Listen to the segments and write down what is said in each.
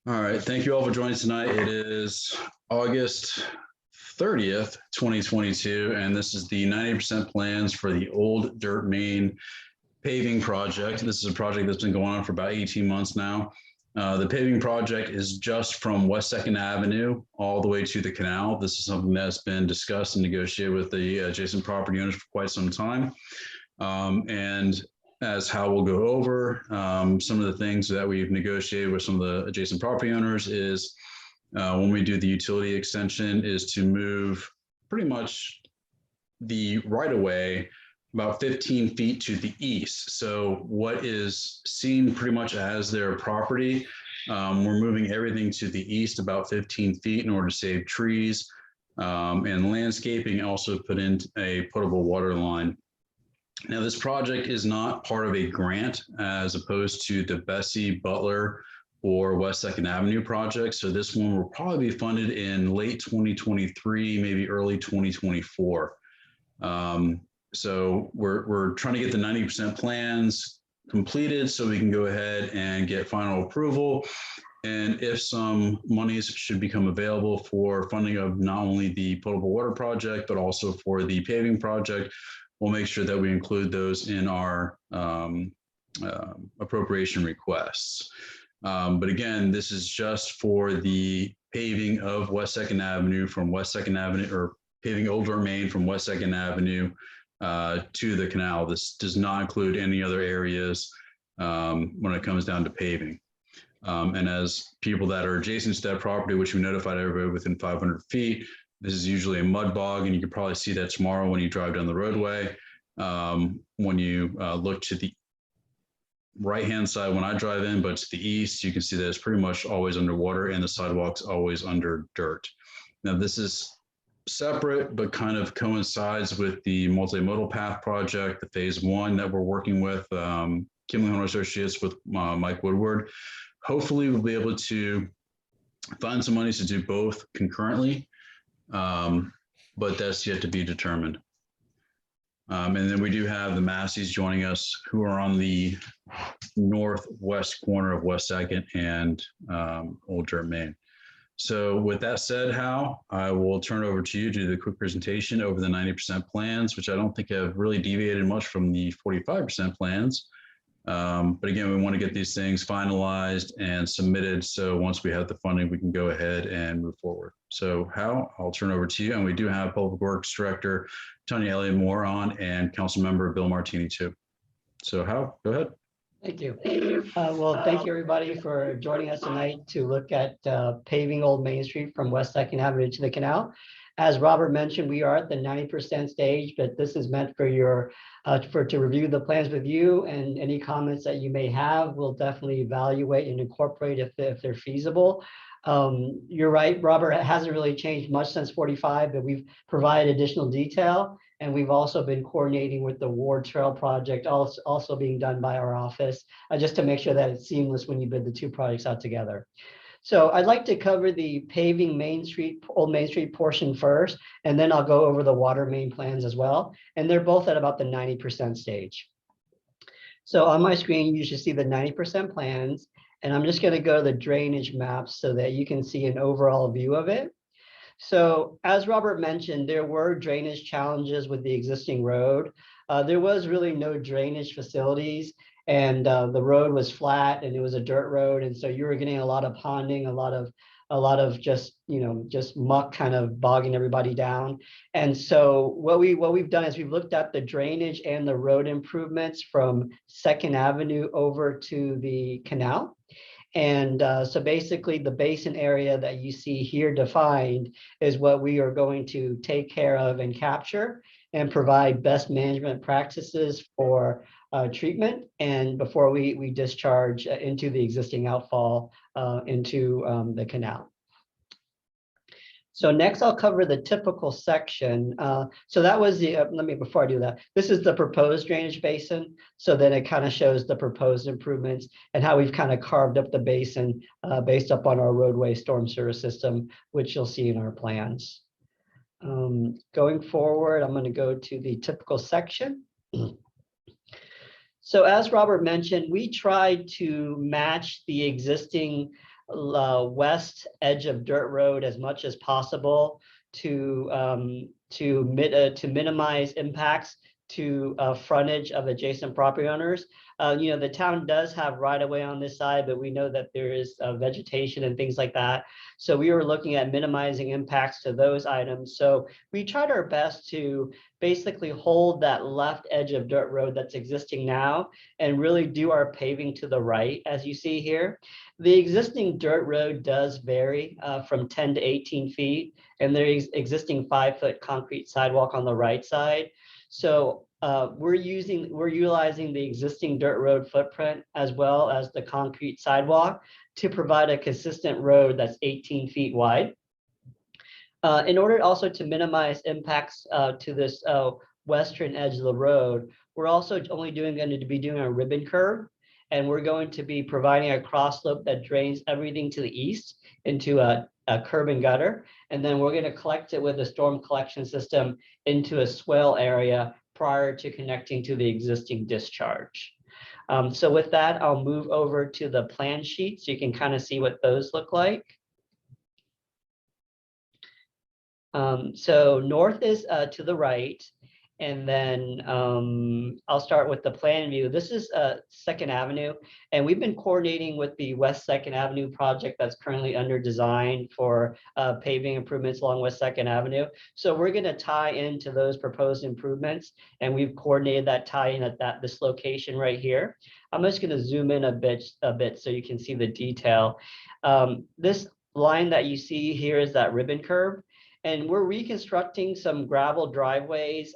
All right, thank you all for joining tonight. It is August 30th, 2022, and this is the 90% plans for the Old Dirt Main paving project. This is a project that's been going on for about 18 months now. The paving project is just from West 2nd Avenue all the way to the canal. This is something that's been discussed and negotiated with the adjacent property owners for quite some time. And as Hal will go over, some of the things that we've negotiated with some of the adjacent property owners is when we do the utility extension is to move pretty much the right of way about 15 feet to the east. So what is seen pretty much as their property, we're moving everything to the east about 15 feet in order to save trees and landscaping, also put in a potable water line. Now, this project is not part of a grant as opposed to the Bessie, Butler, or West 2nd Avenue project. So this one will probably be funded in late 2023, maybe early 2024. So we're trying to get the 90% plans completed so we can go ahead and get final approval. And if some monies should become available for funding of not only the potable water project, but also for the paving project, we'll make sure that we include those in our appropriation requests. But again, this is just for the paving of West 2nd Avenue from West 2nd Avenue, or paving Old Dirt Main from West 2nd Avenue to the canal. This does not include any other areas when it comes down to paving. And as people that are adjacent to that property, which we notified everybody within 500 feet, this is usually a mud bog, and you can probably see that tomorrow when you drive down the roadway. When you look to the right-hand side when I drive in, but to the east, you can see that it's pretty much always underwater and the sidewalk's always under dirt. Now, this is separate, but kind of coincides with the multimodal path project, the phase 1 that we're working with Kimley Hunter Associates with Mike Woodward. Hopefully, we'll be able to find some money to do both concurrently. But that's yet to be determined. And then we do have the Masseys joining us, who are on the northwest corner of West 2nd and Old Dirt Main. So with that said, Hal, I will turn it over to you to do the quick presentation over the 90% plans, which I don't think have really deviated much from the 45% plans. But again, we want to get these things finalized and submitted. So once we have the funding, we can go ahead and move forward. So Hal, I'll turn over to you. And we do have Public Works Director Tony Elliott Moore on and Council Member Bill Martini too. So Hal, go ahead. Thank you. Well, thank you everybody for joining us tonight to look at paving Old Main Street from West 2nd Avenue to the canal. As Robert mentioned, we are at the 90% stage, but this is meant for your to review the plans with you, and any comments that you may have, we'll definitely evaluate and incorporate if they're feasible. You're right, Robert, it hasn't really changed much since 45, but we've provided additional detail, and we've also been coordinating with the Ward Trail project, also being done by our office, just to make sure that it's seamless when you bid the two projects out together. So I'd like to cover the paving Main Street, Old Main Street portion first, and then I'll go over the water main plans as well. And they're both at about the 90% stage. So on my screen, you should see the 90% plans, and I'm just going to go to the drainage maps so that you can see an overall view of it. So as Robert mentioned, there were drainage challenges with the existing road. There was really no drainage facilities, and the road was flat and it was a dirt road, and so you were getting a lot of ponding, a lot of just just muck kind of bogging everybody down. And so what we've done is we've looked at the drainage and the road improvements from 2nd Avenue over to the canal. And so basically the basin area that you see here defined is what we are going to take care of and capture and provide best management practices for treatment, and before we discharge into the existing outfall into the canal. So next I'll cover the typical section. So that was the, before I do that, this is the proposed drainage basin. So then it kind of shows the proposed improvements and how we've kind of carved up the basin based upon our roadway storm service system, which you'll see in our plans. Going forward, I'm going to go to the typical section. So as Robert mentioned, we tried to match the existing west edge of dirt road as much as possible to minimize impacts to frontage of adjacent property owners. The town does have right of way on this side, but we know that there is vegetation and things like that. So we were looking at minimizing impacts to those items. So we tried our best to basically hold that left edge of dirt road that's existing now and really do our paving to the right, as you see here. The existing dirt road does vary from 10 to 18 feet, and there is existing 5-foot concrete sidewalk on the right side. So we're utilizing the existing dirt road footprint as well as the concrete sidewalk to provide a consistent road that's 18 feet wide. In order also to minimize impacts to this western edge of the road, we're also only going to be doing a ribbon curve, and we're going to be providing a cross slope that drains everything to the east into a curb and gutter, and then we're going to collect it with a storm collection system into a swale area prior to connecting to the existing discharge. So with that, I'll move over to the plan sheet so you can kind of see what those look like. So north is to the right, and then I'll start with the plan view. This is 2nd Avenue, and we've been coordinating with the West 2nd Avenue project that's currently under design for paving improvements along West 2nd Avenue. So we're going to tie into those proposed improvements, and we've coordinated that tie-in at this location right here. I'm just going to zoom in a bit so you can see the detail. This line that you see here is that ribbon curve. And we're reconstructing some gravel driveways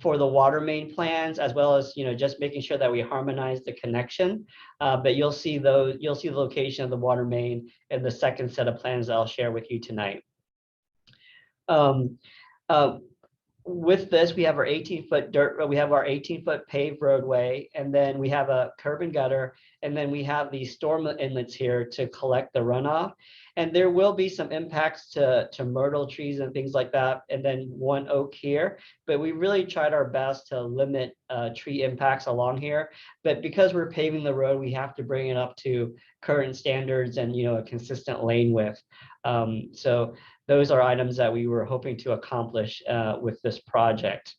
for the water main plans, as well as just making sure that we harmonize the connection. But you'll see the location of the water main in the second set of plans that I'll share with you tonight. With this, we have our 18-foot paved roadway, and then we have a curb and gutter, and then we have these storm inlets here to collect the runoff. And there will be some impacts to myrtle trees and things like that, and then one oak here. But we really tried our best to limit tree impacts along here. But because we're paving the road, we have to bring it up to current standards and a consistent lane width. So those are items that we were hoping to accomplish with this project.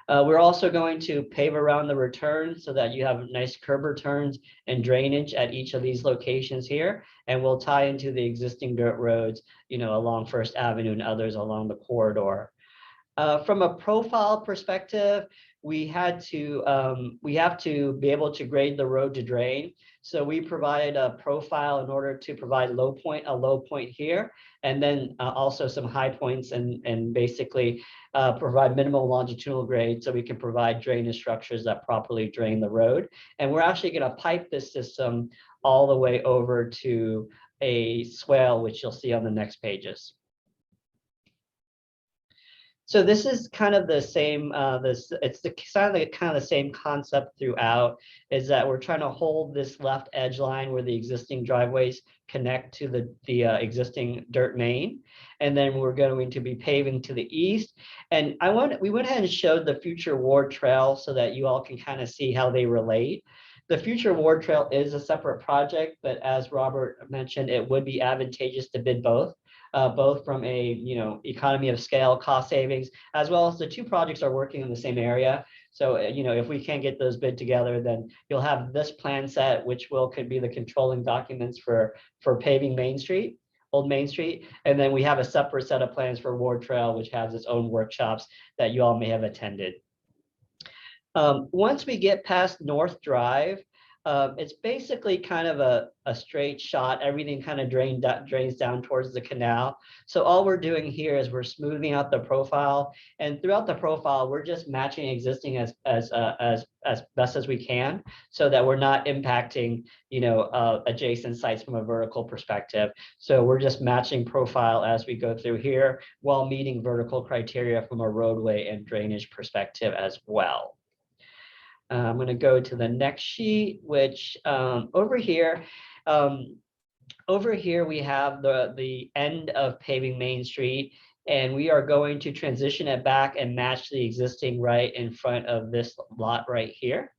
We're also going to pave around the return so that you have nice curb returns and drainage at each of these locations here. And we'll tie into the existing dirt roads, along 1st Avenue and others along the corridor. From a profile perspective, we have to be able to grade the road to drain. So we provide a profile in order to provide a low point here, and then also some high points, and basically provide minimal longitudinal grade so we can provide drainage structures that properly drain the road. And we're actually going to pipe this system all the way over to a swale, which you'll see on the next pages. So this is kind of the same, it's kind of the same concept throughout, is that we're trying to hold this left edge line where the existing driveways connect to the existing dirt main. And then we're going to be paving to the east. And we went ahead and showed the future ward trail so that you all can kind of see how they relate. The future ward trail is a separate project, but as Robert mentioned, it would be advantageous to bid both. Both from a economy of scale, cost savings, as well as the two projects are working in the same area. So if we can't get those bid together, then you'll have this plan set, which could be the controlling documents for paving Main Street, Old Main Street, and then we have a separate set of plans for Ward Trail, which has its own workshops that you all may have attended. Once we get past North Drive, it's basically kind of a straight shot. Everything kind of drains down towards the canal. So all we're doing here is we're smoothing out the profile, and throughout the profile, we're just matching existing as best as we can, so that we're not impacting, adjacent sites from a vertical perspective. So we're just matching profile as we go through here, while meeting vertical criteria from a roadway and drainage perspective as well. I'm going to go to the next sheet, which over here we have the end of paving Main Street, and we are going to transition it back and match the existing right in front of this lot right here.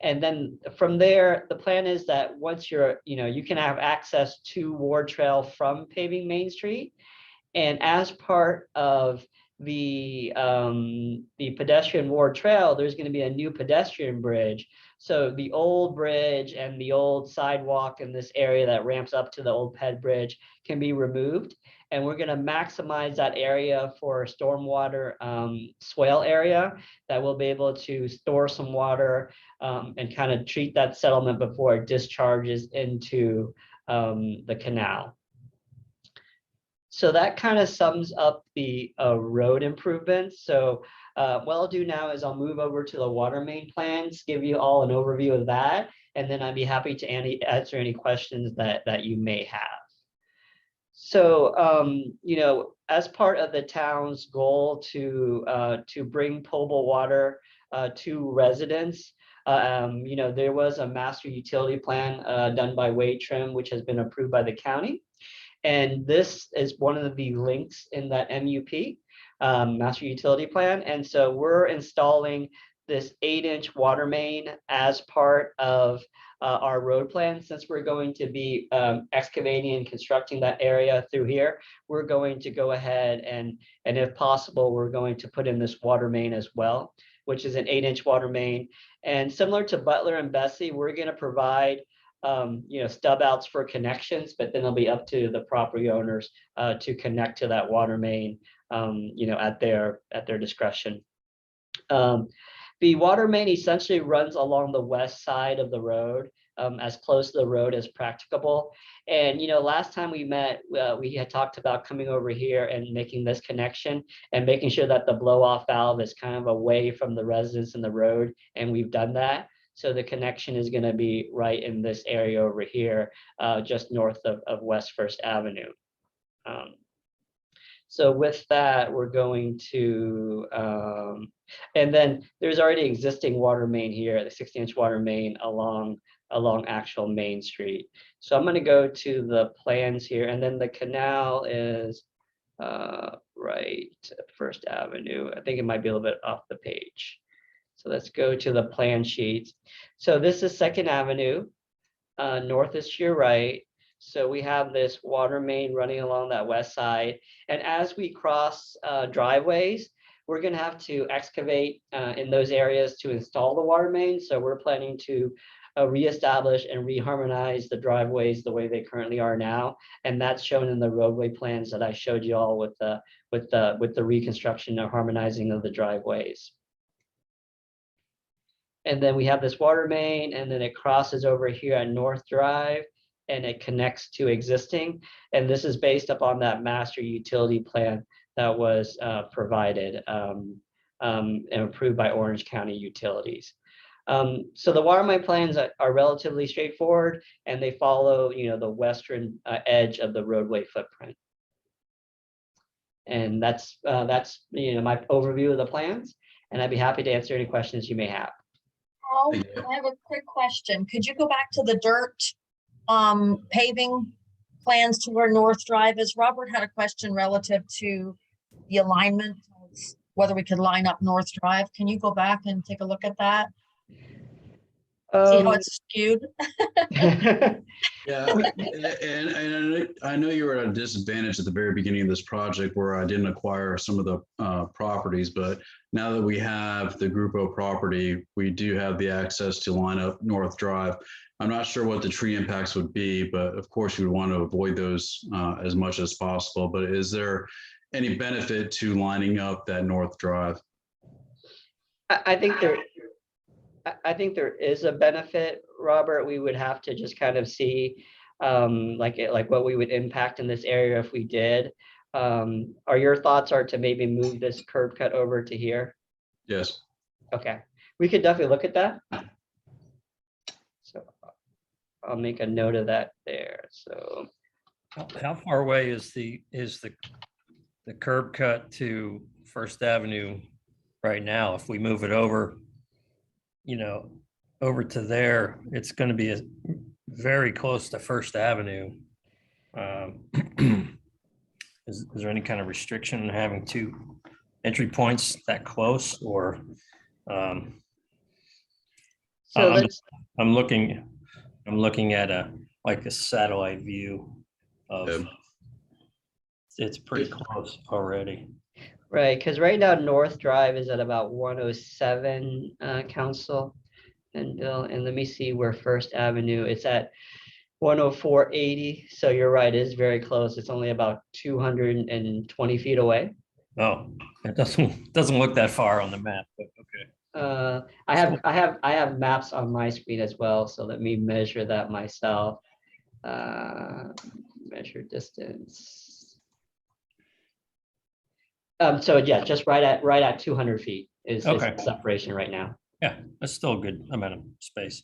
And then from there, the plan is that once you're, you can have access to Ward Trail from Paving Main Street. And as part of the pedestrian Ward Trail, there's going to be a new pedestrian bridge. So the old bridge and the old sidewalk in this area that ramps up to the old Ped Bridge can be removed. And we're going to maximize that area for stormwater swale area that will be able to store some water and kind of treat that settlement before it discharges into the canal. So that kind of sums up the road improvements. So what I'll do now is I'll move over to the water main plans, give you all an overview of that, and then I'd be happy to answer any questions that you may have. So, as part of the town's goal to bring potable water to residents, there was a master utility plan done by Wade Trim, which has been approved by the county. And this is one of the links in that MUP, master utility plan. And so we're installing this 8-inch water main as part of our road plan. Since we're going to be excavating and constructing that area through here, we're going to go ahead and if possible, we're going to put in this water main as well, which is an 8-inch water main. And similar to Butler and Bessie, we're going to provide stub outs for connections, but then it'll be up to the property owners to connect to that water main, at their discretion. The water main essentially runs along the west side of the road, as close to the road as practicable. And, last time we met, we had talked about coming over here and making this connection and making sure that the blow off valve is kind of away from the residents in the road. And we've done that. So the connection is going to be right in this area over here, just north of West First Avenue. So with that, we're going to, and then there's already existing water main here, the 60-inch water main along actual Main Street. So I'm going to go to the plans here, and then the canal is right at First Avenue. I think it might be a little bit off the page. So let's go to the plan sheets. So this is 2nd Avenue, north is to your right. So we have this water main running along that west side. And as we cross driveways, we're going to have to excavate in those areas to install the water main. So we're planning to reestablish and reharmonize the driveways the way they currently are now. And that's shown in the roadway plans that I showed you all with the reconstruction and harmonizing of the driveways. And then we have this water main, and then it crosses over here at North Drive, and it connects to existing. And this is based upon that master utility plan that was provided and approved by Orange County Utilities. So the water main plans are relatively straightforward, and they follow, the western edge of the roadway footprint. And that's my overview of the plans, and I'd be happy to answer any questions you may have. Oh, I have a quick question. Could you go back to the dirt paving plans to where North Drive is? Robert had a question relative to the alignment, whether we could line up North Drive. Can you go back and take a look at that? See how it's skewed? Yeah, and I know you were at a disadvantage at the very beginning of this project where I didn't acquire some of the properties, but now that we have the Group O property, we do have the access to line up North Drive. I'm not sure what the tree impacts would be, but of course you would want to avoid those as much as possible. But is there any benefit to lining up that North Drive? I think there is a benefit, Robert. We would have to just kind of see like what we would impact in this area if we did. Are your thoughts are to maybe move this curb cut over to here? Yes. Okay, we could definitely look at that. So I'll make a note of that there. So how far away is the curb cut to First Avenue right now? If we move it over, over to there, it's going to be very close to First Avenue. Is there any kind of restriction in having two entry points that close, or? So I'm, let's, I'm looking at like a satellite view of, Yeah. it's pretty close already. right, because right now North Drive is at about 107, Council and Bill, and let me see where First Avenue, it's at 104.80. So you're right, it is very close. It's only about 220 feet away. Oh, it doesn't look that far on the map, but okay. I have maps on my screen as well, so let me measure that myself. Measure distance. So yeah, just right at 200 feet is Okay. the separation right now. Yeah, that's still a good amount of space.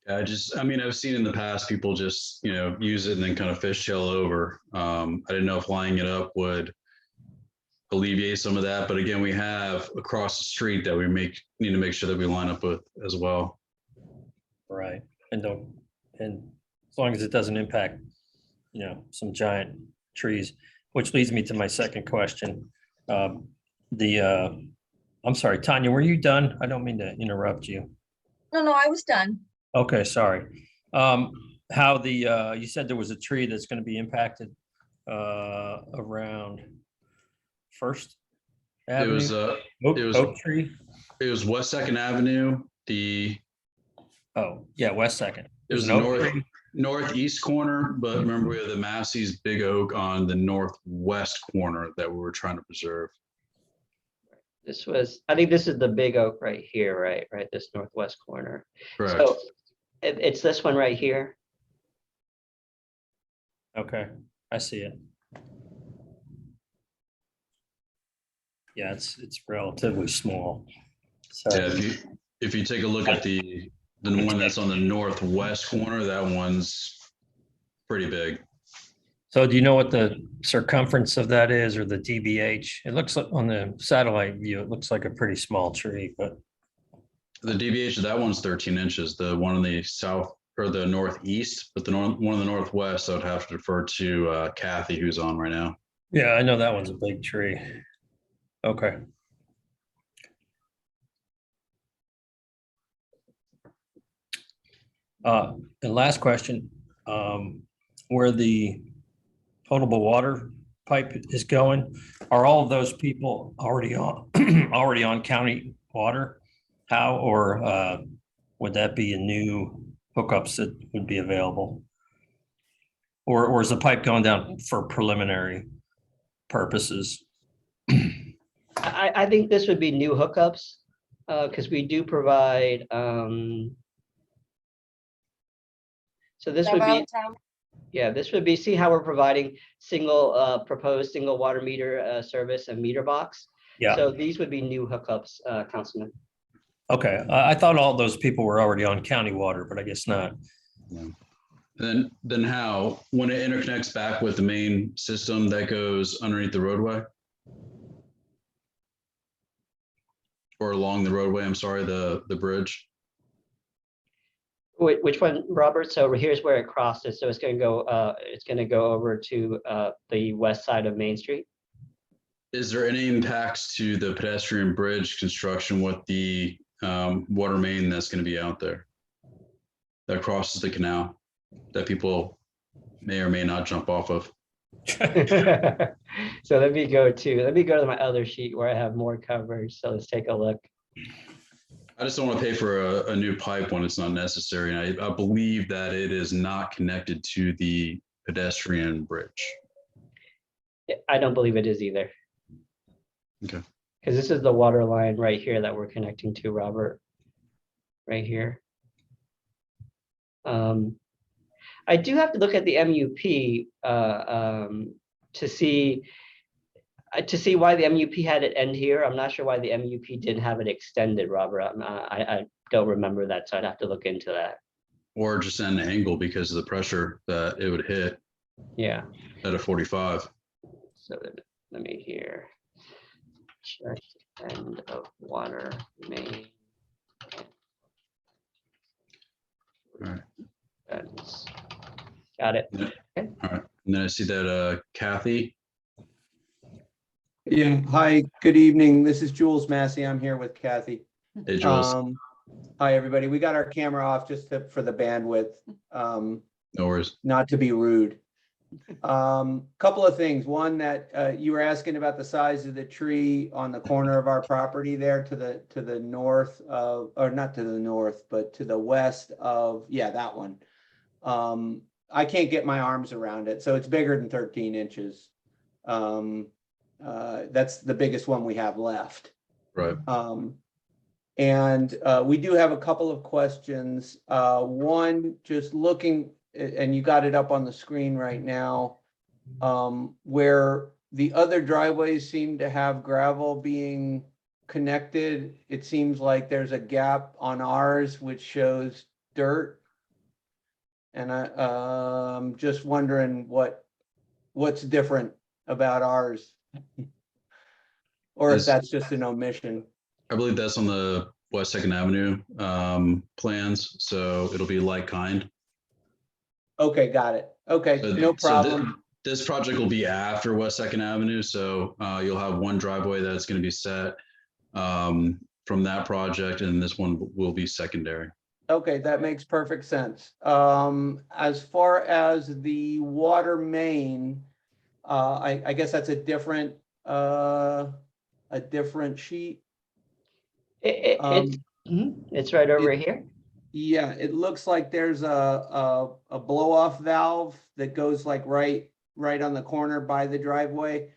I mean, I've seen in the past people just, use it and then kind of fishtail over. I didn't know if lining it up would alleviate some of that, but again, we have across the street that we need to make sure that we line up with as well. Right. And as long as it doesn't impact, some giant trees, which leads me to my second question. I'm sorry, Tanya, were you done? I don't mean to interrupt you. No, I was done. Okay, sorry. You said there was a tree that's going to be impacted around First It was Avenue? it was Oak tree? it was West Second Avenue. Oh, yeah, West Second. It There's was an the oak tree? northeast corner, but remember we have the Massey's big oak on the northwest corner that we were trying to preserve. I think this is the big oak right here, right? Right, this northwest corner. Correct. So it's this one right here. Okay, I see it. Yeah, it's relatively small. So, Yeah, if you take a look at the one that's on the northwest corner, that one's pretty big. so do you know what the circumference of that is, or the DBH? It looks like on the satellite view, it looks like a pretty small tree, but The deviation, that one's 13 inches. The one on the south or the northeast, but the one on the northwest, I would have to defer to Kathy, who's on right now. yeah, I know that one's a big tree. Okay. And last question, where the potable water pipe is going, are all of those people already on, already on county water? How, or would that be a new hookups that would be available? Or is the pipe going down for preliminary purposes? I think this would be new hookups, because we do provide, so this would be, yeah, this would be, see how we're providing proposed single water meter service and meter box. Yeah. So these would be new hookups, Councilman. Okay, I thought all those people were already on county water, but I guess not. Yeah. Then how, when it interconnects back with the main system that goes underneath the roadway? Or along the roadway, I'm sorry, the bridge? Which one, Robert? So here's where it crosses. So it's going to go over to the west side of Main Street. Is there any impacts to the pedestrian bridge construction with the water main that's going to be out there that crosses the canal that people may or may not jump off of? So let me go to my other sheet where I have more coverage. So let's take a look. I just don't want to pay for a new pipe when it's not necessary. And I believe that it is not connected to the pedestrian bridge. I don't believe it is either. Okay. Because this is the water line right here that we're connecting to, Robert. Right here. I do have to look at the MUP to see why the MUP had it end here. I'm not sure why the MUP didn't have it extended, Robert. I don't remember that, so I'd have to look into that. Or just an angle because of the pressure that it would hit. Yeah. At a 45. So let me here. Check end of water main. All right. Got it. Yeah. Okay. All right. And then I see that Kathy. Yeah, hi, good evening. This is Jules Massey. I'm here with Kathy. Hey, Jules. Hi, everybody. We got our camera off just for the bandwidth, No worries. not to be rude. Couple of things. One, that you were asking about the size of the tree on the corner of our property there to the north of, or not to the north, but to the west of, yeah, that one. I can't get my arms around it, so it's bigger than 13 inches. That's the biggest one we have left. Right. And we do have a couple of questions. One, just looking, and you got it up on the screen right now, where the other driveways seem to have gravel being connected. It seems like there's a gap on ours which shows dirt. And I'm just wondering what's different about ours, or if that's just an omission. I believe that's on the West Second Avenue plans, so it'll be like kind. Okay, got it. Okay, So- no so problem. This project will be after West Second Avenue, so you'll have one driveway that's going to be set from that project, and this one will be secondary. Okay, that makes perfect sense. As far as the water main, I guess that's a different sheet. It's right over here. Yeah, it looks like there's a blow-off valve that goes like right on the corner by the driveway.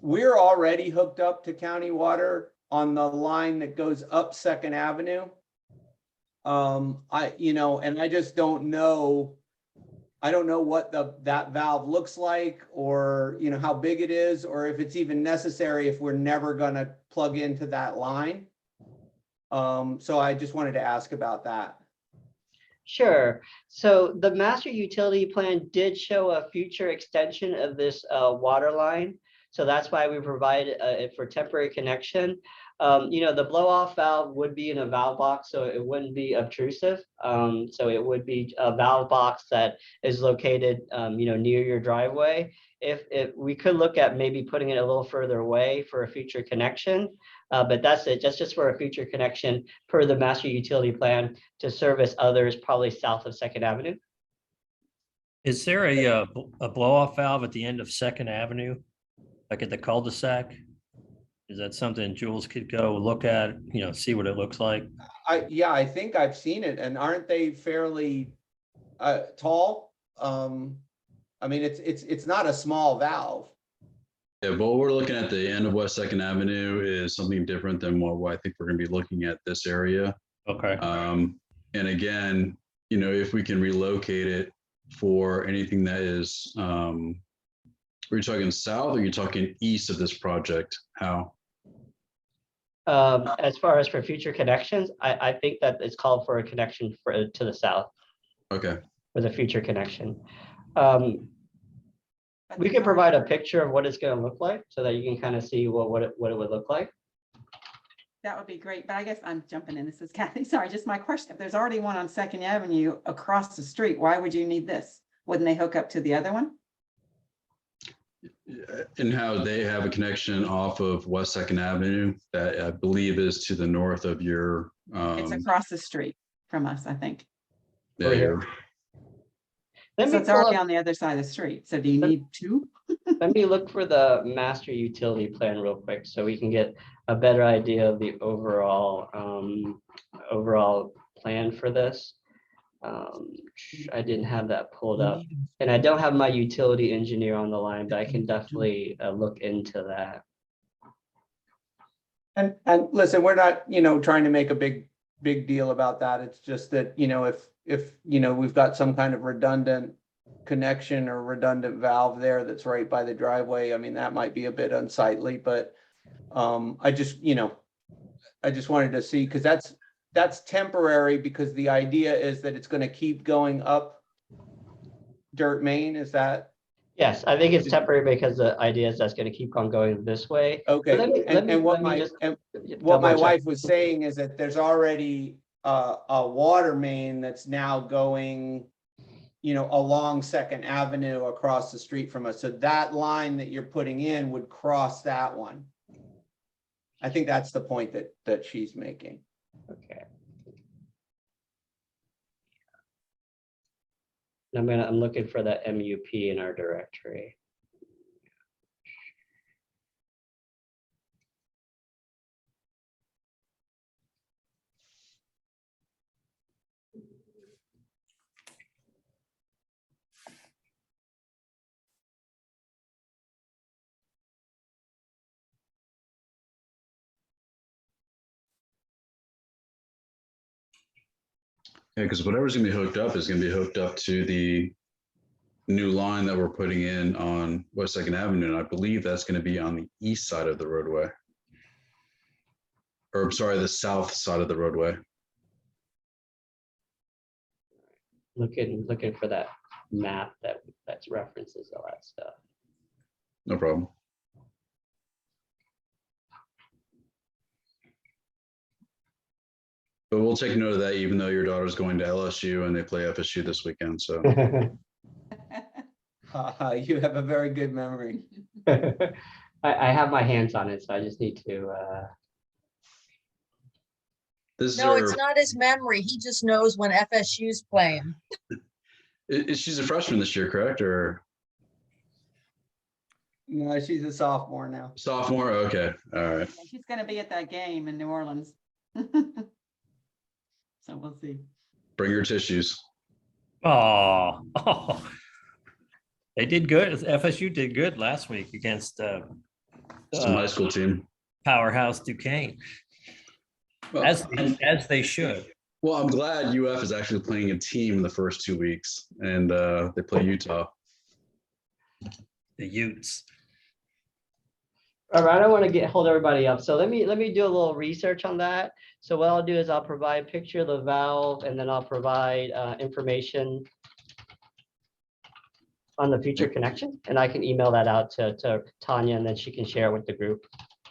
We're already hooked up to county water on the line that goes up Second Avenue. And I just don't know. I don't know what that valve looks like, or how big it is, or if it's even necessary if we're never gonna plug into that line. So I just wanted to ask about that. Sure. So the master utility plan did show a future extension of this water line. So that's why we provided it for temporary connection. The blow off valve would be in a valve box, so it wouldn't be obtrusive. So it would be a valve box that is located, near your driveway. If we could look at maybe putting it a little further away for a future connection, but that's it, just for a future connection per the master utility plan to service others probably south of Second Avenue. Is there a blow-off valve at the end of Second Avenue, like at the cul-de-sac? Is that something Jules could go look at, see what it looks like? I think I've seen it, and aren't they fairly tall? I mean, it's not a small valve. Yeah, but what we're looking at the end of West Second Avenue is something different than what I think we're going to be looking at this area. Okay. And again, if we can relocate it for anything that is, are you talking south or are you talking east of this project? How? As far as for future connections, I think that it's called for a connection to the south. Okay. For the future connection. We can provide a picture of what it's going to look like so that you can kind of see what it would look like. That would be great, but I guess I'm jumping in. This is Kathy. Sorry, just my question. If there's already one on Second Avenue across the street, why would you need this? Wouldn't they hook up to the other one? And how they have a connection off of West Second Avenue that I believe is to the north of your. It's across the street from us, I think. Yeah, Over here. your- So it's already on the other side of the street. So do you need two? Let me look for the master utility plan real quick so we can get a better idea of the overall plan for this. I didn't have that pulled up, and I don't have my utility engineer on the line, but I can definitely look into that. And listen, we're not, trying to make a big deal about that. It's just that, if we've got some kind of redundant connection or redundant valve there that's right by the driveway, I mean, that might be a bit unsightly, but I just wanted to see, because that's temporary, because the idea is that it's going to keep going up Dirt Main. Is that? Yes, I think it's temporary because the idea is that's going to keep on going this way. Okay. What my check. wife was saying is that there's already a water main that's now going, along Second Avenue across the street from us. So that line that you're putting in would cross that one. I think that's the point that she's making. Okay. I'm looking for the MUP in our directory. Yeah, because whatever's gonna be hooked up is gonna be hooked up to the new line that we're putting in on West Second Avenue, and I believe that's gonna be on the east side of the roadway. Or I'm sorry, the south side of the roadway. Looking for that map that references all that stuff. No problem. But we'll take note of that, even though your daughter's going to LSU and they play FSU this weekend. So You have a very good memory. I have my hands on it, so I just need to. this is No, her, it's not his memory. He just knows when FSU's playing. she's a freshman this year, correct? Or No, she's a sophomore now. sophomore? Okay. All right. She's gonna be at that game in New Orleans. So we'll see. Bring your tissues. Oh, they did good. FSU did good last week against Some high school team. powerhouse Duquesne, Well, as they should. well, I'm glad UF is actually playing a team in the first 2 weeks, and they play Utah. The Utes. All right, I don't want to hold everybody up, so let me do a little research on that. So what I'll do is I'll provide a picture of the valve, and then I'll provide information on the future connection, and I can email that out to Tanya, and then she can share it with the group.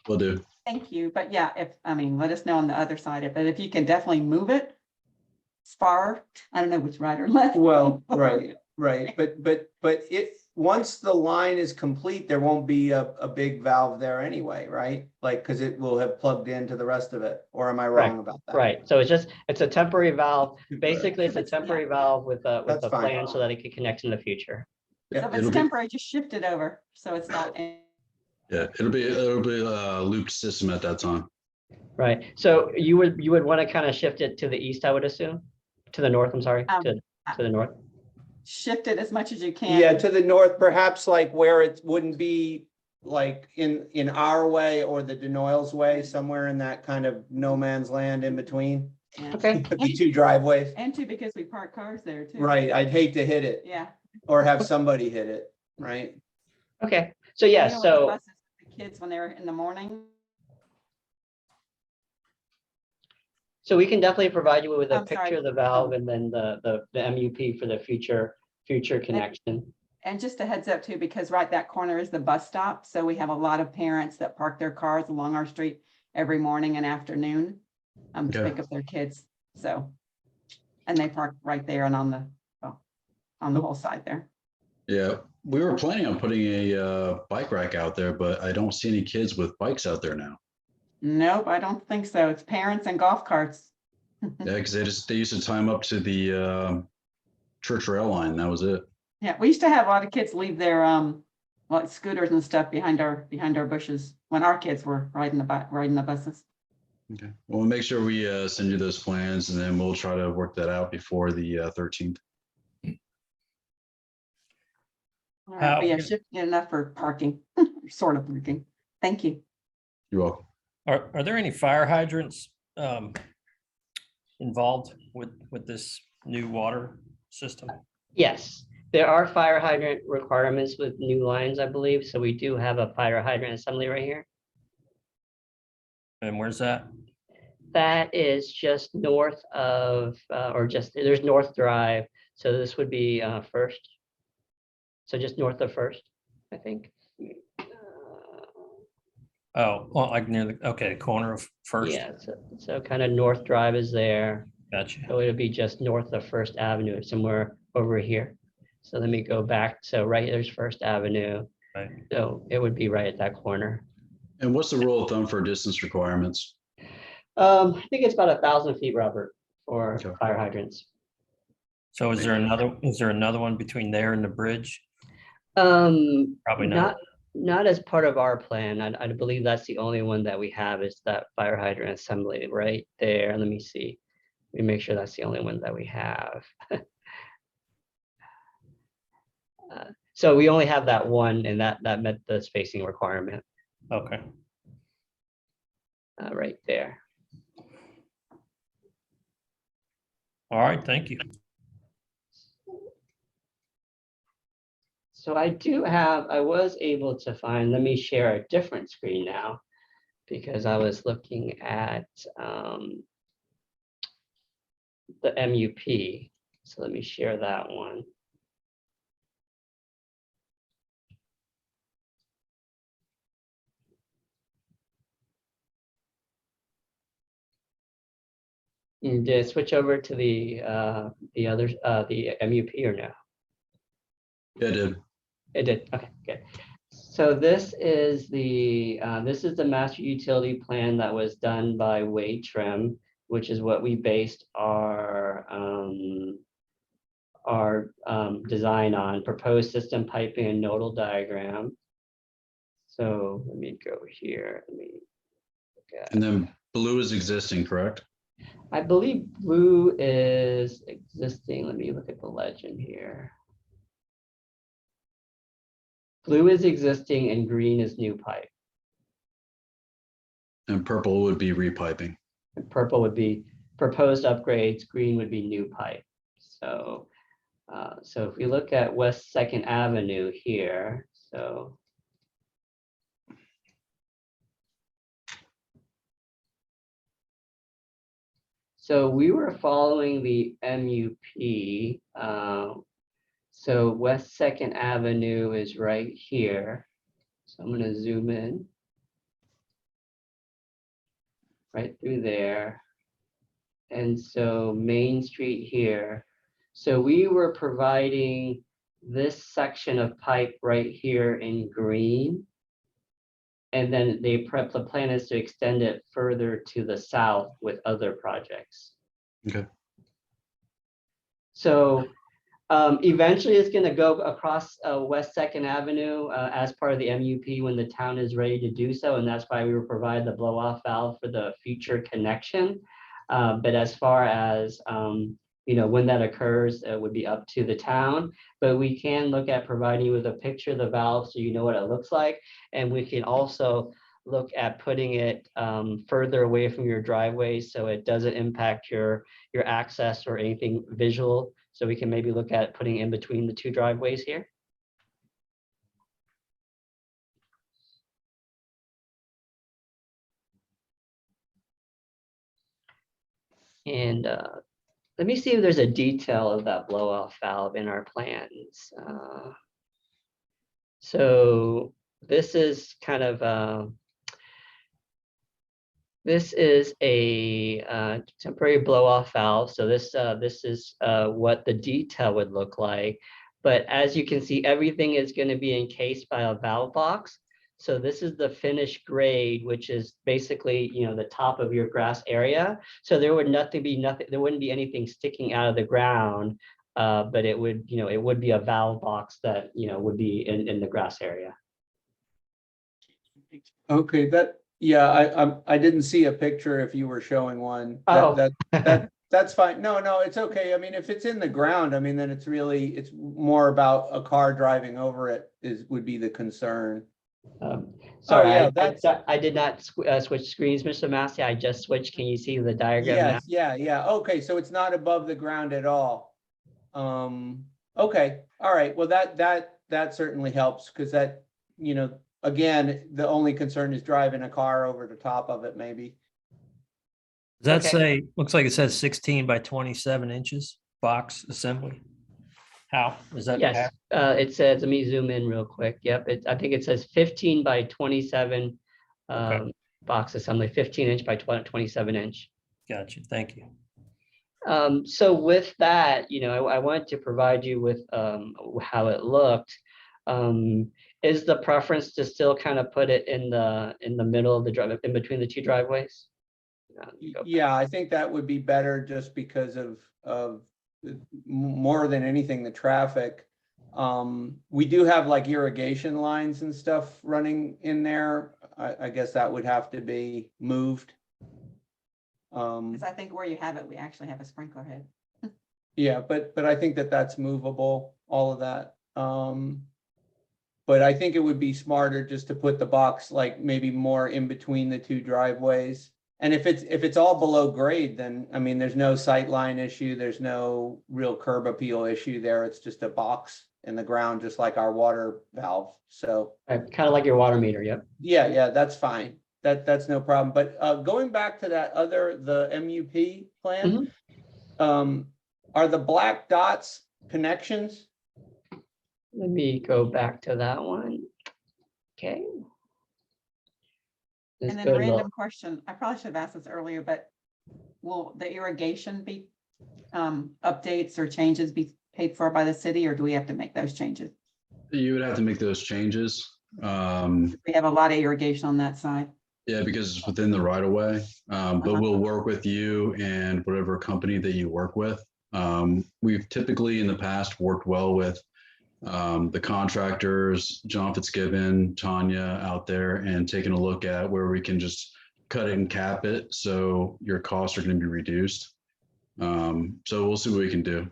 Will do. Thank you. But yeah, let us know on the other side of it. If you can definitely move it far, I don't know which right or left. Well, right. But once the line is complete, there won't be a big valve there anyway, right? Like, because it will have plugged into the rest of it, or am I wrong about that? Right, so it's a temporary valve. Basically, it's a temporary valve with That's a fine. plan so that it can connect in the future. So if it'll it's be- temporary, just shift it over, so it's not. Yeah, it'll be a looped system at that time. Right, so you would want to kind of shift it to the east, I would assume, to the north, I'm sorry, to the north. Shift it as much as you can. Yeah, to the north, perhaps like where it wouldn't be like in our way or the Denoyles way, somewhere in that kind of no man's land in between. Yeah. Okay, The two driveways. And two, because we park cars there too. Right, I'd hate to hit it Yeah. or have somebody hit it, right? okay, so yeah, You know, with the so. buses, the kids, when they're in the morning. So we can definitely provide you with a I'm sorry. picture of the valve and then the MUP for the future connection. And just a heads up too, because right that corner is the bus stop. So we have a lot of parents that park their cars along our street every morning and afternoon to Okay. pick up their kids. So, and they park right there and on the whole side there. Yeah, we were planning on putting a bike rack out there, but I don't see any kids with bikes out there now. Nope, I don't think so. It's parents and golf carts. Yeah, because they used to tie them up to the church rail line. That was it. Yeah, we used to have a lot of kids leave their like scooters and stuff behind our bushes when our kids were riding the buses. Okay. Well, we'll make sure we send you those plans, and then we'll try to work that out before the 13th. All right, but yeah, shifting enough for parking, sort of parking. Thank you. You're welcome. Are there any fire hydrants involved with this new water system? Yes, there are fire hydrant requirements with new lines, I believe. So we do have a fire hydrant assembly right here. And where's that? That is just north of, there's North Drive. So this would be First. So just north of First, I think. Oh, well, like near the corner of First. Yeah, so kind of North Drive is there. Gotcha. So it'll be just north of First Avenue, somewhere over here. So let me go back. So right there's First Avenue. Right. So it would be right at that corner. And what's the rule of thumb for distance requirements? I think it's about 1,000 feet, Robert, for Okay. fire hydrants. So is there another one between there and the bridge? Probably not. Not as part of our plan. I believe that's the only one that we have is that fire hydrant assembly right there. Let me see. Let me make sure that's the only one that we have. So we only have that one, and that met the spacing requirement Okay. right there. All right, thank you. So I was able to find, let me share a different screen now, because I was looking at the MUP. So let me share that one. Did it switch over to the other, the MUP or no? Yeah, I did. It did, okay, good. So this is the master utility plan that was done by Wade Trim, which is what we based our design on, proposed system piping and nodal diagram. So let me go here, let me look at. And then blue is existing, correct? I believe blue is existing. Let me look at the legend here. Blue is existing and green is new pipe. And purple would be repiping. And purple would be proposed upgrades, green would be new pipe. So, so if we look at West Second Avenue here, so we were following the MUP. So West Second Avenue is right here. So I'm going to zoom in. Right through there. And so Main Street here. So we were providing this section of pipe right here in green. And then the plan is to extend it further to the south with other projects. Okay. So eventually it's going to go across West Second Avenue as part of the MUP when the town is ready to do so. And that's why we will provide the blow-off valve for the future connection. But as far as when that occurs, it would be up to the town. But we can look at providing you with a picture of the valve so you know what it looks like. And we can also look at putting it further away from your driveway so it doesn't impact your access or anything visual. So we can maybe look at putting in between the two driveways here. And let me see if there's a detail of that blow-off valve in our plans. So this is kind of this is a temporary blow-off valve. So this is what the detail would look like. But as you can see, everything is going to be encased by a valve box. So this is the finished grade, which is basically, the top of your grass area. So there would there wouldn't be anything sticking out of the ground, but it would, it would be a valve box that, would be in the grass area. Okay, yeah, I didn't see a picture if you were showing one. Oh. That's fine. No, it's okay. I mean, if it's in the ground, I mean, then it's more about a car driving over it would be the concern. Sorry, yeah, I did not switch screens, Mr. Massey. I just switched. Can you see the diagram now? Yes, yeah. Okay, so it's not above the ground at all. Okay, all right. Well, that certainly helps because that, again, the only concern is driving a car over the top of it, maybe. Does that say, looks like it says 16 by 27 inches box assembly? How is that? Yes, it says, let me zoom in real quick. Yep, I think it says 15 by 27 box assembly, 15-inch by 27-inch. Gotcha. Thank you. So with that, I wanted to provide you with how it looked. Is the preference to still kind of put it in the middle of the drive, in between the two driveways? Yeah, I think that would be better just because of more than anything, the traffic. We do have like irrigation lines and stuff running in there. I guess that would have to be moved. Because I think where you have it, we actually have a sprinkler head. Yeah, but I think that that's movable, all of that. But I think it would be smarter just to put the box like maybe more in between the two driveways. And if it's all below grade, then I mean, there's no sight line issue. There's no real curb appeal issue there. It's just a box in the ground, just like our water valve. So Kind of like your water meter, yep. yeah, that's fine. That's no problem. But going back to that the MUP plan, are the black dots connections? Let me go back to that one. Okay. Let's And then go to random question, I probably should have asked this earlier, but will the irrigation be updates or changes be paid for by the city, or do we have to make those changes? You would have to make those changes. We have a lot of irrigation on that side. Yeah, because it's within the right of way. But we'll work with you and whatever company that you work with. We've typically in the past worked well with the contractors, John Fitzgibbon, Tanya out there, and taking a look at where we can just cut it and cap it so your costs are going to be reduced. So we'll see what we can do.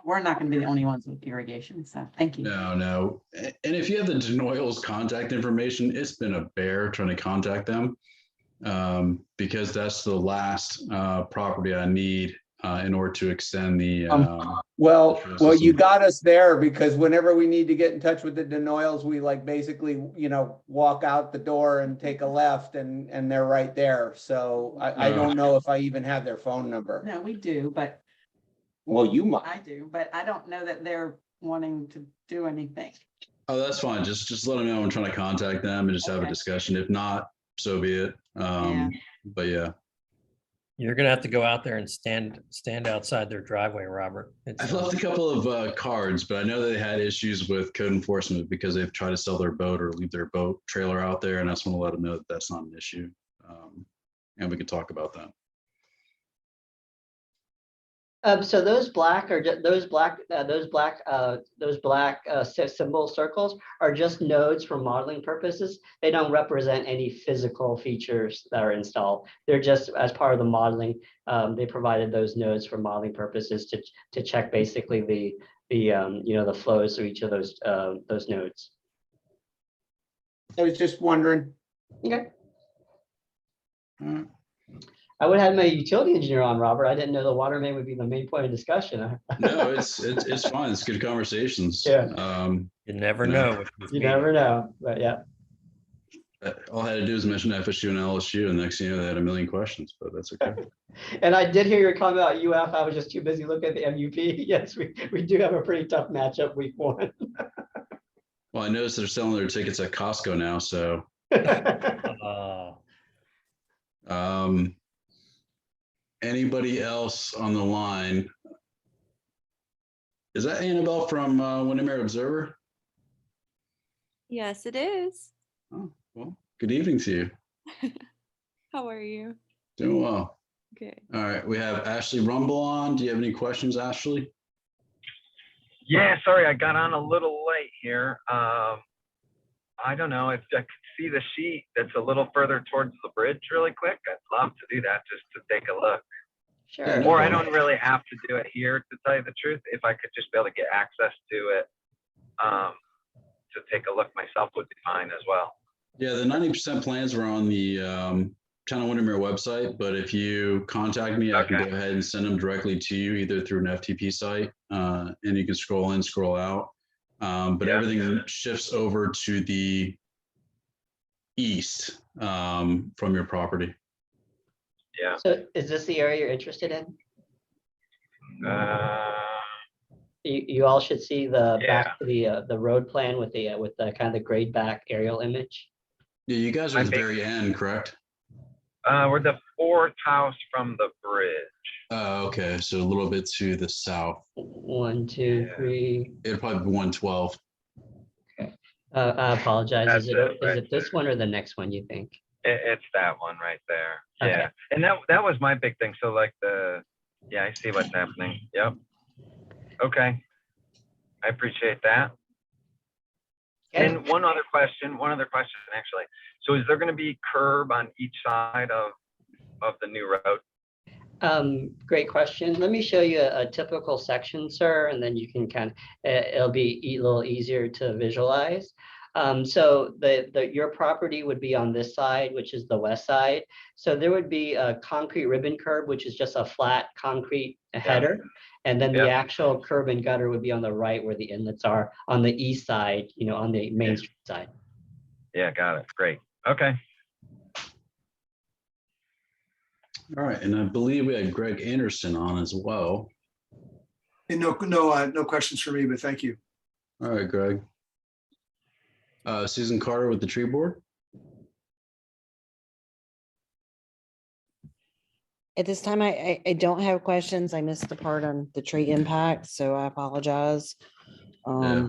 We're not going to be the only ones with irrigation, so thank you. No. And if you have the Denoyle's contact information, it's been a bear trying to contact them because that's the last property I need in order to extend the. Well, you got us there because whenever we need to get in touch with the Denoyles, we like basically, walk out the door and take a left and they're right there. So I don't know if I even have their phone number. No, we do, but. Well, you might. I do, but I don't know that they're wanting to do anything. Oh, that's fine. Just let them know I'm trying to contact them and just have a discussion. If not, so be it. But yeah. You're gonna have to go out there and stand outside their driveway, Robert. I've left a couple of cards, but I know they had issues with code enforcement because they've tried to sell their boat or leave their boat trailer out there, and I just want to let them know that that's not an issue. And we can talk about that. So those black are those black symbol circles are just nodes for modeling purposes. They don't represent any physical features that are installed. They're just as part of the modeling. They provided those nodes for modeling purposes to check basically the flows through each of those nodes. I was just wondering. Okay. I would have my utility engineer on, Robert. I didn't know the water main would be the main point of discussion. No, it's fine. It's good conversations. Yeah. You never know. You never know, but yeah. All I had to do is mention FSU and LSU, and next thing you know, they had a million questions, but that's okay. And I did hear your comment about UF. I was just too busy looking at the MUP. Yes, we do have a pretty tough matchup week 1. Well, I noticed they're selling their tickets at Costco now, so. Anybody else on the line? Is that Annabelle from Windermere Observer? Yes, it is. Oh, well, good evening to you. How are you? Doing well. Good. All right, we have Ashley Rumble on. Do you have any questions, Ashley? Yeah, sorry, I got on a little late here. I don't know if I could see the sheet that's a little further towards the bridge really quick. I'd love to do that just to take a look. Sure. Yeah, Or I don't really have to do it here, to tell you the truth. If I could just be able to get access to it to take a look myself would be fine as well. Yeah, the 90% plans were on the Town of Windermere website, but if you contact me, I can go ahead and send them directly to you, either through an FTP site, and you can scroll in, scroll out. But everything shifts over to the east from your property. Yeah. So is this the area you're interested in? You all should see the back to the road plan with the kind of the grade back aerial image. Yeah, you guys are at the very end, correct? We're the 4th house from the bridge. Oh, okay. So a little bit to the south. 1, 2, 3. It'd probably be 112. Okay. I apologize. That's Is it this one or the next one, you think? It's that one right there. Okay. Yeah. And that was my big thing. So like yeah, I see what's happening. Yep. Okay. I appreciate that. Okay. And one other question actually. So is there going to be curb on each side of the new road? Great question. Let me show you a typical section, sir, and then you can it'll be a little easier to visualize. So your property would be on this side, which is the west side. So there would be a concrete ribbon curb, which is just a flat concrete header. And then the actual curb and gutter would be on the right where the inlets are on the east side, on the Main Street side. Yeah, got it. Great. Okay. All right, and I believe we had Greg Anderson on as well. And no questions for me, but thank you. All right, Greg. Susan Carter with the tree board. At this time, I don't have questions. I missed the part on the tree impact, so I apologize. I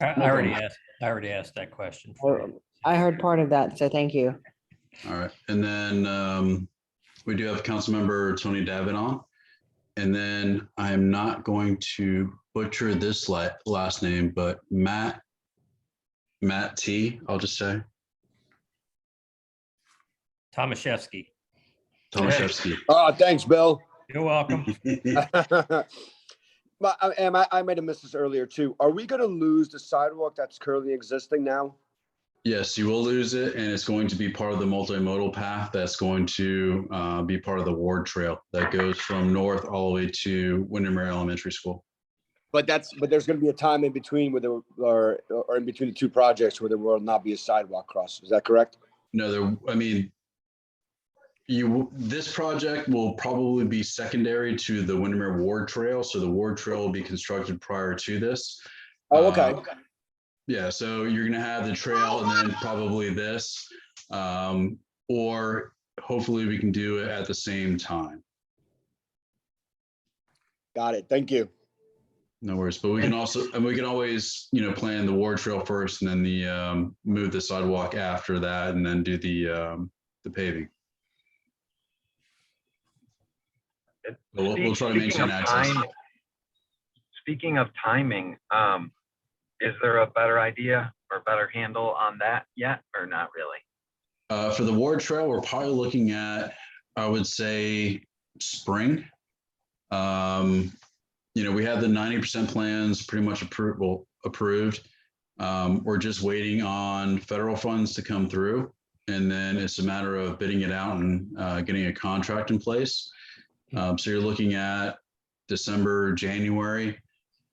already asked that question. I heard part of that, so thank you. All right, and then we do have Councilmember Tony Davin on. And then I am not going to butcher this last name, but Matt T, I'll just say. Tomaszewski. Tomaszewski. Oh, thanks, Bill. You're welcome. But I might have missed this earlier too. Are we going to lose the sidewalk that's currently existing now? Yes, you will lose it, and it's going to be part of the multimodal path that's going to be part of the Ward Trail that goes from north all the way to Windermere Elementary School. But there's going to be a time in between where or in between the two projects where there will not be a sidewalk cross. Is that correct? No, this project will probably be secondary to the Windermere Ward Trail. So the Ward Trail will be constructed prior to this. Oh, okay. Yeah, so you're gonna have the trail and then probably this, or hopefully we can do it at the same time. Got it. Thank you. No worries, but we can always, plan the Ward Trail first and then the move the sidewalk after that and then do the paving. We'll try to maintain access. Speaking of timing, is there a better idea or better handle on that yet, or not really? For the Ward Trail, we're probably looking at, I would say, spring. We have the 90% plans pretty much approved. We're just waiting on federal funds to come through, and then it's a matter of bidding it out and getting a contract in place. So you're looking at December, January,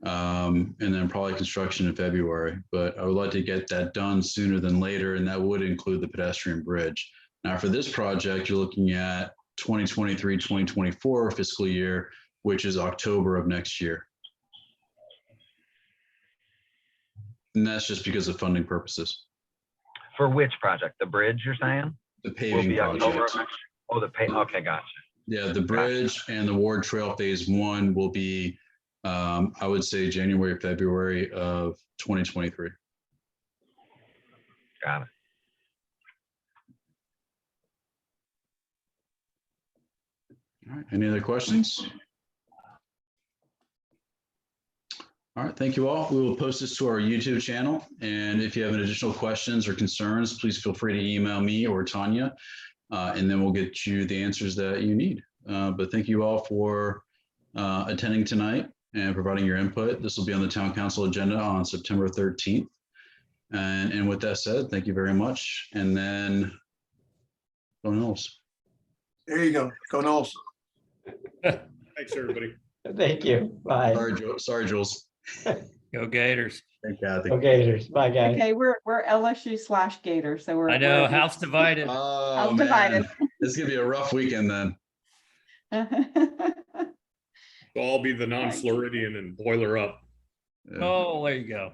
and then probably construction in February. But I would like to get that done sooner than later, and that would include the pedestrian bridge. Now, for this project, you're looking at 2023, 2024 fiscal year, which is October of next year. And that's just because of funding purposes. For which project? The bridge, you're saying? The paving project. Oh, the paving. Okay, gotcha. Yeah, the bridge and the Ward Trail Phase 1 will be, I would say, January, February of 2023. Got it. All right, any other questions? All right, thank you all. We will post this to our YouTube channel. And if you have any additional questions or concerns, please feel free to email me or Tanya, and then we'll get you the answers that you need. But thank you all for attending tonight and providing your input. This will be on the Town Council agenda on September 13th. And with that said, thank you very much. And then go Knowles. There you go. Go Knowles. Thanks, everybody. Thank you. Bye. Sorry, Jules. Go Gators. Thank Kathy. Go Gators. Bye, guys. Okay, we're LSU/Gator, so we're. I know, house divided. Oh, House man. divided. It's gonna be a rough weekend then. So I'll be the non-Floridian and boiler up. Yeah. Oh, there you go.